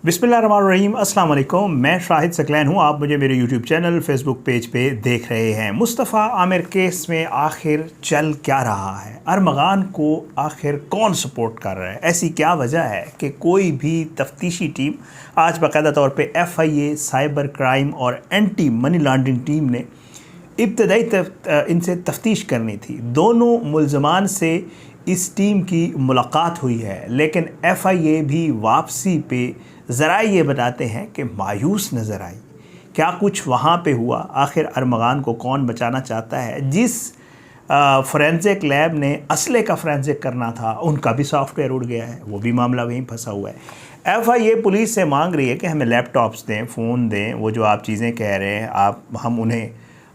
बिस्मिल्लाहिर्रहमानिर्रहीम, अस्सलाम वालेकुम। मैं शाहिद सकलैन हूँ। आप मुझे मेरे यूट्यूब चैनल फेसबुक पेज पे देख रहे हैं। मुस्तफ़ा आमिर केस में आखिर चल क्या रहा है? अरमगान को आखिर कौन सपोर्ट कर रहा है? ऐसी क्या वजह है कि कोई भी तफ्तीशी टीम आज बाकायदा तौर पे FIA, साइबर क्राइम और एंटी मनी लॉन्ड्रिंग टीम ने इब्तदाई इनसे तफ्तीश करनी थी। दोनों मुल्ज़मान से इस टीम की मुलाकात हुई है, लेकिन FIA भी वापसी पे ज़रा ये बताते हैं कि मायूस नज़र आई। क्या कुछ वहाँ पे हुआ? आखिर अरमगान को कौन बचाना चाहता है? जिस फोरेंसिक लैब ने असले का फोरेंसिक करना था, उनका भी सॉफ्टवेयर उड़ गया है, वो भी मामला वहीं फंसा हुआ है। FIA पुलिस से मांग रही है कि हमें लैपटॉप्स दें, फ़ोन दें, वो जो आप चीज़ें कह रहे हैं हम उन्हें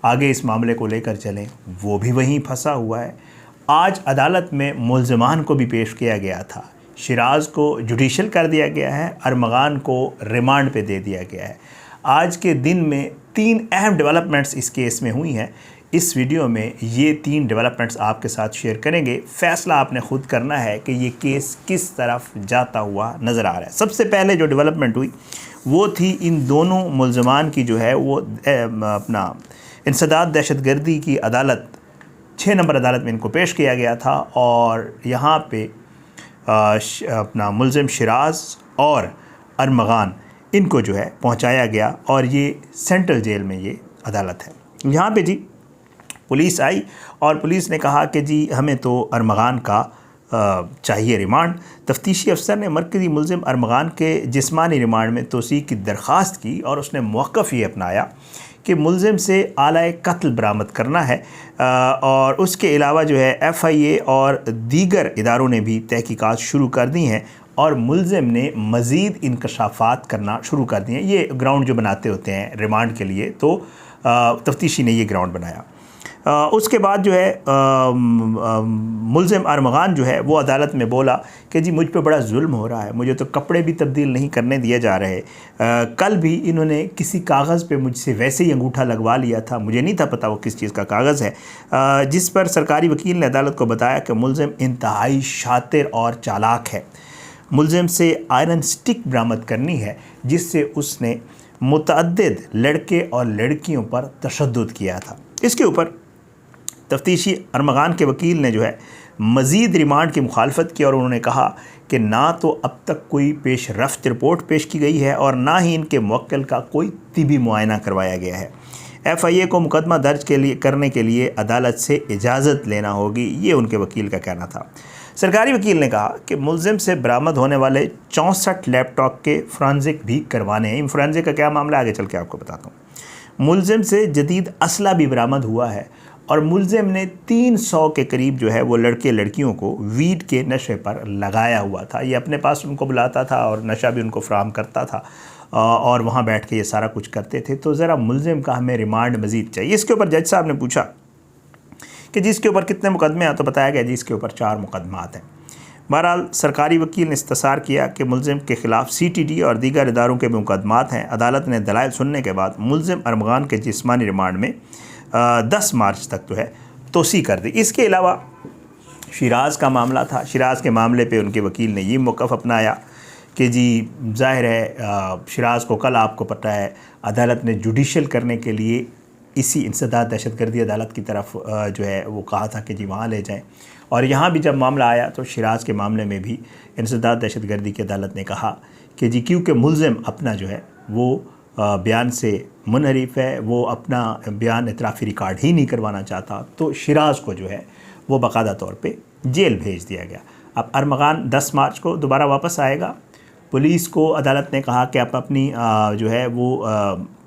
आगे इस मामले को लेकर चलें, वो भी वहीं फंसा हुआ है। आज अदालत में मुल्ज़मान को भी पेश किया गया था। शिराज़ को जुडिशल कर दिया गया है, अरमगान को रिमांड पे दे दिया गया है। आज के दिन में 3 अहम डेवलपमेंट्स इस केस में हुई हैं। इस वीडियो में ये 3 डेवलपमेंट्स आपके साथ शेयर करेंगे। फ़ैसला आपने ख़ुद करना है कि ये केस किस तरफ जाता हुआ नज़र आ रहा है। सबसे पहले जो डेवलपमेंट हुई वो थी इन दोनों मुल्ज़मान की जो है वो अपना इंसदाद दहशतगर्दी की अदालत 6 नंबर अदालत में इनको पेश किया गया था और यहाँ पे अपना मुल्ज़िम शिराज़ और अरमगान इनको जो है पहुँचाया गया और ये सेंट्रल जेल में ये अदालत है। यहाँ पे जी पुलिस आई और पुलिस ने कहा कि जी हमें तो अरमगान का चाहिए रिमांड। तफ्तीशी अफसर ने मरकज़ी मुल्ज़िम अरमगान के जिस्मानी रिमांड में तोसीक़ की दरख्वास्त की और उसने मौक़िफ़ ये अपनाया कि मुल्ज़िम से आलाए कत्ल बरामद करना है और उसके अलावा जो है FIA और दीगर इदारों ने भी तहकीकात शुरू कर दी हैं और मुल्ज़िम ने मज़ीद इंकशाफात करना शुरू कर दिए हैं। ये ग्राउंड जो बनाते होते हैं रिमांड के लिए, तो तफ्तीशी ने ये ग्राउंड बनाया। उसके बाद जो है मुल्ज़िम अरमगान जो है वो अदालत में बोला कि जी मुझ पे बड़ा जुल्म हो रहा है, मुझे तो कपड़े भी तब्दील नहीं करने दिए जा रहे। कल भी इन्होंने किसी कागज़ पे मुझसे वैसे ही अंगूठा लगवा लिया था, मुझे नहीं था पता वो किस चीज़ का कागज़ है। जिस पर सरकारी वकील ने अदालत को बताया कि मुल्ज़िम इंतहाई शातिर और चालाक है। मुल्ज़िम से आयरन स्टिक बरामद करनी है जिससे उसने मुतअद्दिद लड़के और लड़कियों पर तशद्दुद किया था। इसके ऊपर तफ्तीशी अरमगान के वकील ने जो है मज़ीद रिमांड की मुखालफत की और उन्होंने कहा कि ना तो अब तक कोई पेश रफ्त रिपोर्ट पेश की गई है और ना ही इनके मुवक्किल का कोई तिबी मुआयना करवाया गया है। FIA को मुकदमा दर्ज करने के लिए अदालत से इजाज़त लेना होगी, ये उनके वकील का कहना था। सरकारी वकील ने कहा कि मुल्ज़िम से बरामद होने वाले 64 लैपटॉप के फोरेंसिक भी करवाने हैं। इन फोरेंसिक का क्या मामला आगे चल के आपको बताता हूँ। मुल्ज़िम से जदीद असला भी बरामद हुआ है और मुल्ज़िम ने 300 के करीब जो है वो लड़के लड़कियों को वीड के नशे पर लगाया हुआ था। ये अपने पास उनको बुलाता था और नशा भी उनको फराहम करता था और वहाँ बैठ के ये सारा कुछ करते थे। तो ज़रा मुल्ज़िम का हमें रिमांड मज़ीद चाहिए। इसके ऊपर जज साहब ने पूछा कि जिसके ऊपर कितने मुकदमे हैं, तो बताया गया जी इसके ऊपर 4 मुकदमात हैं। बहरहाल सरकारी वकील ने इस्तसार किया कि मुल्ज़िम के ख़िलाफ़ CTD और दीगर इदारों के भी मुकदमात हैं। अदालत ने दलाइल सुनने के बाद मुल्ज़िम अरमगान के जिस्मानी रिमांड में 10 मार्च तक जो है तोसी कर दी। इसके अलावा शिराज़ का मामला था। शिराज़ के मामले पे उनके वकील ने ये मौक़िफ़ अपनाया कि जी ज़ाहिर है शिराज़ को कल आपको पता है अदालत ने जुडिशल करने के लिए इसी इंसदाद दहशतगर्दी अदालत की तरफ जो है वो कहा था कि जी वहाँ ले जाएं और यहाँ भी जब मामला आया तो शिराज़ के मामले में भी इंसदाद दहशतगर्दी की अदालत ने कहा कि जी क्योंकि मुल्ज़िम अपना जो है वो बयान से मुनहरिफ है, वो अपना बयान इतराफ़ी रिकॉर्ड ही नहीं करवाना चाहता, तो शिराज़ को जो है वो बाकायदा तौर पे जेल भेज दिया गया। अब अरमगान 10 मार्च को दोबारा वापस आएगा। पुलिस को अदालत ने कहा कि आप अपनी जो है वो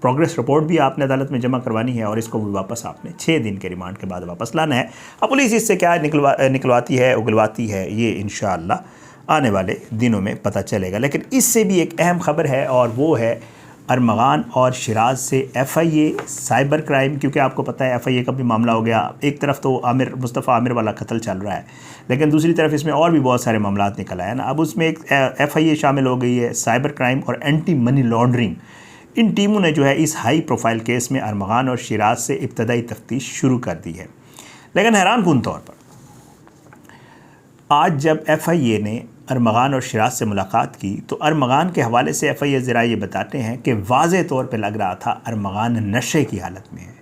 प्रोग्रेस रिपोर्ट भी आपने अदालत में जमा करवानी है और इसको भी वापस आपने 6 दिन के रिमांड के बाद वापस लाना है। अब पुलिस इससे क्या निकलवाती है उगलवाती है, ये इंशाअल्लाह आने वाले दिनों में पता चलेगा। लेकिन इससे भी एक अहम ख़बर है और वो है अरमगान और शिराज़ से FIA साइबर क्राइम, क्योंकि आपको पता है FIA का भी मामला हो गया। एक तरफ तो मुस्तफ़ा आमिर वाला कत्ल चल रहा है, लेकिन दूसरी तरफ इसमें और भी बहुत सारे मामला निकल आए हैं ना। अब उसमें एक FIA शामिल हो गई है, साइबर क्राइम और एंटी मनी लॉन्ड्रिंग। इन टीमों ने जो है इस हाई प्रोफाइल केस में अरमगान और शिराज़ से इब्तदाई तफ्तीश शुरू कर दी है। लेकिन हैरान कुन तौर पर आज जब FIA ने अरमगान और शिराज से मुलाकात की तो अरमगान के हवाले से एफआईए ज़रा ये बताते हैं कि वाज़े तौर पे लग रहा था अरमगान नशे की हालत में है।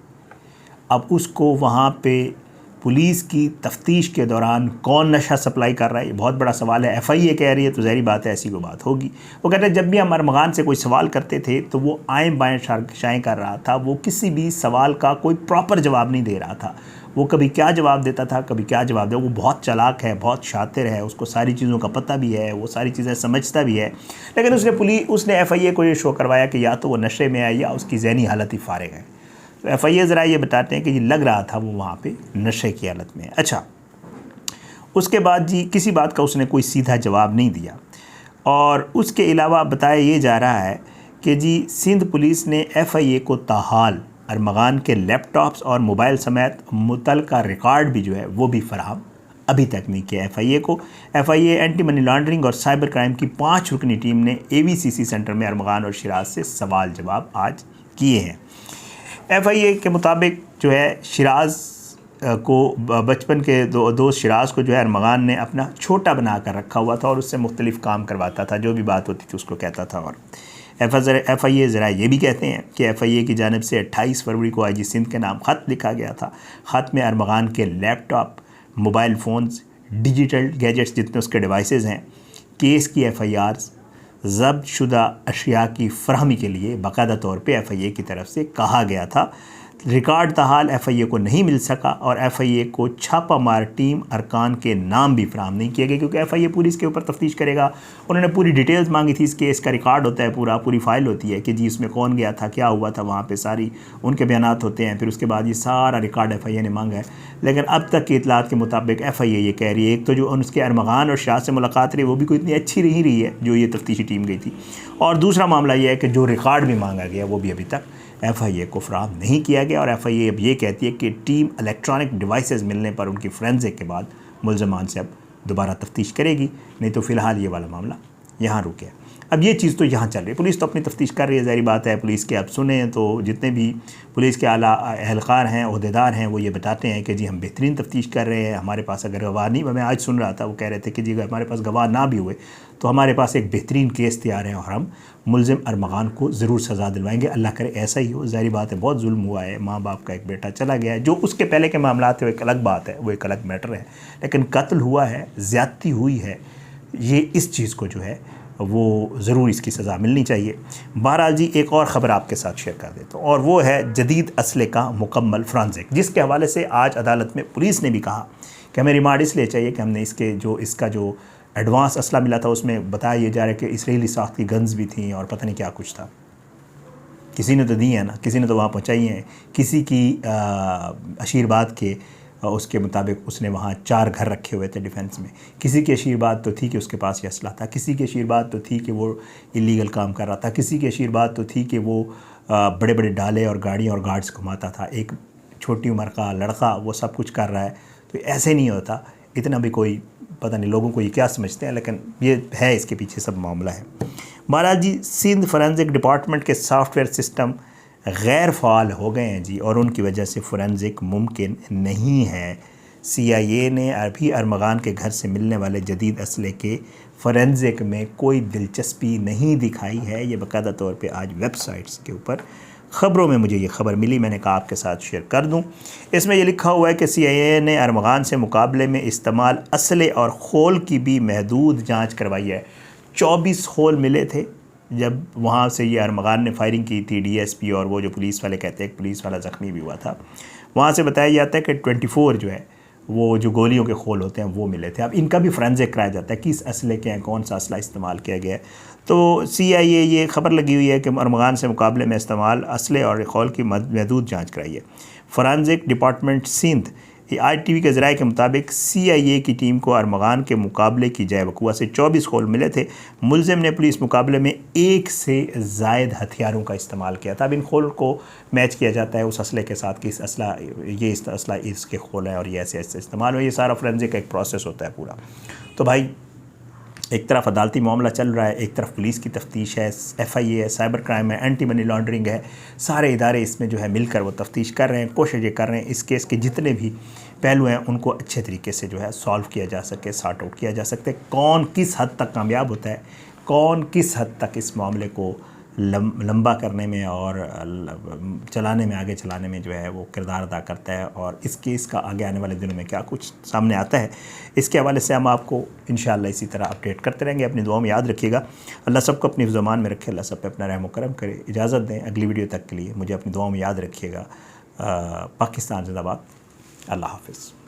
अब उसको वहाँ पे पुलिस की तफ्तीश के दौरान कौन नशा सप्लाई कर रहा है, ये बहुत बड़ा सवाल है। एफआईए कह रही है तो ज़ाहिर बात है ऐसी कोई बात होगी। वो कहते हैं जब भी हम अरमगान से कोई सवाल करते थे तो वो आएँ बाएँ शाएँ कर रहा था, वो किसी भी सवाल का कोई प्रॉपर जवाब नहीं दे रहा था। वो कभी क्या जवाब देता था, कभी क्या जवाब दे। वो बहुत चालाक है, बहुत शातिर है, उसको सारी चीज़ों का पता भी है, वो सारी चीज़ें समझता भी है। लेकिन उसने एफआईए को ये शो करवाया कि या तो वो नशे में है या उसकी ज़हनी हालत ही फारिग है। तो एफआईए ज़रा ये बताते हैं कि ये लग रहा था वो वहाँ पे नशे की हालत में है। अच्छा, उसके बाद जी किसी बात का उसने कोई सीधा जवाब नहीं दिया। और उसके अलावा बताया ये जा रहा है कि जी सिंध पुलिस ने एफआईए को ताहाल अरमगान के लैपटॉप्स और मोबाइल समेत मुतल्लिका रिकॉर्ड भी जो है वो भी फराहम अभी तक नहीं किया एफआईए को। एफआईए एंटी मनी लॉन्ड्रिंग और साइबर क्राइम की 5 रुकनी टीम ने एवीसीसी सेंटर में अरमगान और शिराज से सवाल जवाब आज किए हैं। एफआईए के मुताबिक जो है शिराज को बचपन के दोस्त शिराज को जो है अरमगान ने अपना छोटा बना कर रखा हुआ था और उससे मुख्तलिफ काम करवाता था, जो भी बात होती थी उसको कहता था। और एफआईए ज़रा ये भी कहते हैं कि एफआईए की जानिब से 28 फरवरी को आईजी सिंध के नाम ख़त लिखा गया था। ख़त में अरमगान के laptop, mobile phones, digital gadgets जितने उसके डिवाइसेस हैं, केस की एफआईआर्स, ज़ब्त शुदा अशिया की फरहमी के लिए बाकायदा तौर पे एफआईए की तरफ से कहा गया था। रिकॉर्ड ताहाल एफआईए को नहीं मिल सका और एफआईए को छापा मार टीम अरकान के नाम भी फराहम नहीं किए गए, क्योंकि एफआईए पूरी इसके ऊपर तफ्तीश करेगा। उन्होंने पूरी डिटेल्स मांगी थी, इस केस का रिकॉर्ड होता है पूरी फाइल होती है कि जी इसमें कौन गया था, क्या हुआ था, वहाँ पे सारी उनके बयानात होते हैं। फिर उसके बाद ये सारा रिकॉर्ड एफआईए ने मांगा है। लेकिन अब तक की इतलात के मुताबिक एफआईए ये कह रही है, एक तो जो उसके अरमगान और शाह से मुलाकात रही वो भी कोई इतनी अच्छी नहीं रही है जो ये तफ्तीशी टीम गई थी, और दूसरा मामला ये है कि जो रिकॉर्ड भी मांगा गया वो भी अभी तक एफआईए को फराहम नहीं किया गया। और एफआईए अब ये कहती है कि टीम इलेक्ट्रॉनिक डिवाइसेस मिलने पर उनकी फोरेंसिक के बाद मुल्ज़मान से अब दोबारा तफ्तीश करेगी, नहीं तो फ़िलहाल ये वाला मामला यहाँ रुक गया। अब ये चीज़ तो यहाँ चल रही है, पुलिस तो अपनी तफ्तीश कर रही है, ज़ाहिर बात है। पुलिस के आप सुने तो जितने भी पुलिस के आला एहलकार हैं, ओहदेदार हैं, वो ये बताते हैं कि जी हम बेहतरीन तफ्तीश कर रहे हैं। हमारे पास अगर गवाह नहीं, मैं आज सुन रहा था वो कह रहे थे कि जी अगर हमारे पास गवाह ना भी हुए तो हमारे पास एक बेहतरीन केस तैयार है और हम मुल्ज़िम अरमगान को ज़रूर सज़ा दिलवाएंगे। अल्लाह करे ऐसा ही हो। ज़ाहिर बात है बहुत जुल्म हुआ है, माँ बाप का एक बेटा चला गया है, जो उसके पहले के मामला थे वो एक अलग बात है, वो एक अलग मैटर है। लेकिन कत्ल हुआ है, ज़्यादती हुई है, ये इस चीज़ को जो है वो ज़रूर इसकी सज़ा मिलनी चाहिए। बहरहाल जी एक और ख़बर आपके साथ शेयर कर देता हूँ, और वो है जदीद असले का मुकम्मल फ्रांसिक, जिसके हवाले से आज अदालत में पुलिस ने भी कहा कि हमें रिमांड इसलिए चाहिए कि हमने इसका जो एडवांस असला मिला था उसमें बताया ये जा रहा है कि इसराइली साख्त की गन्स भी थी और पता नहीं क्या कुछ था। किसी ने तो दी है ना, किसी ने तो वहाँ पहुँचाई हैं। किसी की आशीर्वाद के उसके मुताबिक उसने वहाँ 4 घर रखे हुए थे डिफेंस में। किसी की आशीर्वाद तो थी कि उसके पास ये असला था, किसी की आशीर्वाद तो थी कि वो इलीगल काम कर रहा था, किसी की आशीर्वाद तो थी कि वो बड़े बड़े डाले और गाड़ियाँ और गार्ड्स घुमाता था। एक छोटी उम्र का लड़का वो सब कुछ कर रहा है, तो ऐसे नहीं होता। इतना भी कोई पता नहीं लोगों को ये क्या समझते हैं, लेकिन ये है, इसके पीछे सब मामला है। महाराज जी सिंध फोरेंसिक डिपार्टमेंट के सॉफ्टवेयर सिस्टम गैर फ़ाल हो गए हैं जी, और उनकी वजह से फोरेंसिक मुमकिन नहीं है। CIA ने अभी अरमगान के घर से मिलने वाले जदीद असले के फोरेंसिक में कोई दिलचस्पी नहीं दिखाई है। ये बाकायदा तौर पे आज वेबसाइट्स के ऊपर ख़बरों में मुझे ये खबर मिली, मैंने कहा आपके साथ शेयर कर दूं। इसमें यह लिखा हुआ है कि CIA ने अरमगान से मुकाबले में इस्तेमाल असले और खोल की भी महदूद जांच करवाई है। 24 खोल मिले थे जब वहाँ से ये अरमगान ने फायरिंग की थी। DSP और वो जो पुलिस वाले कहते हैं, पुलिस वाला ज़ख्मी भी हुआ था। वहाँ से बताया जाता है कि 24 जो है वो जो गोलियों के खोल होते हैं वो मिले थे। अब इनका भी फोरेंसिक कराया जाता है, किस असले के हैं, कौन सा असला इस्तेमाल किया गया है। तो CIA ये खबर लगी हुई है कि अरमगान से मुकाबले में इस्तेमाल असले और खोल की महदूद जाँच कराई है। फोरेंसिक डिपार्टमेंट सिंध ITV के ज़राए के मुताबिक CIA की टीम को अरमगान के मुकाबले की जाए वकुआ से 24 खोल मिले थे। मुल्ज़िम ने पुलिस मुकाबले में 1 से ज़ायद हथियारों का इस्तेमाल किया था। अब इन खोल को मैच किया जाता है उस असले के साथ कि इस असला इसके खोल है और ये ऐसे ऐसे इस्तेमाल हो। ये सारा फोरेंसिक का एक प्रोसेस होता है पूरा। तो भाई एक तरफ अदालती मामला चल रहा है, एक तरफ पुलिस की तफ्तीश है, FIA है, साइबर क्राइम है, एंटी मनी लॉन्ड्रिंग है, सारे इदारे इसमें जो है मिलकर वो तफ्तीश कर रहे हैं, कोशिश ये कर रहे हैं इस केस के जितने भी पहलू हैं उनको अच्छे तरीके से जो है सॉल्व किया जा सके, सॉर्ट आउट किया जा सकते। कौन किस हद तक कामयाब होता है, कौन किस हद तक इस मामले को लंबा करने में और चलाने में, आगे चलाने में जो है वो किरदार अदा करता है, और इस केस का आगे आने वाले दिनों में क्या कुछ सामने आता है, इसके हवाले से हम आपको इंशाअल्लाह इसी तरह अपडेट करते रहेंगे। अपनी दुआओं में याद रखिएगा। अल्लाह सबको अपनी ज़ुबान में रखे, अल्लाह सब पे अपना रहम व करम करे। इजाज़त दें, अगली वीडियो तक के लिए मुझे अपनी दुआओं में याद रखिएगा। पाकिस्तान जिंदाबाद। अल्लाह हाफ़िज़।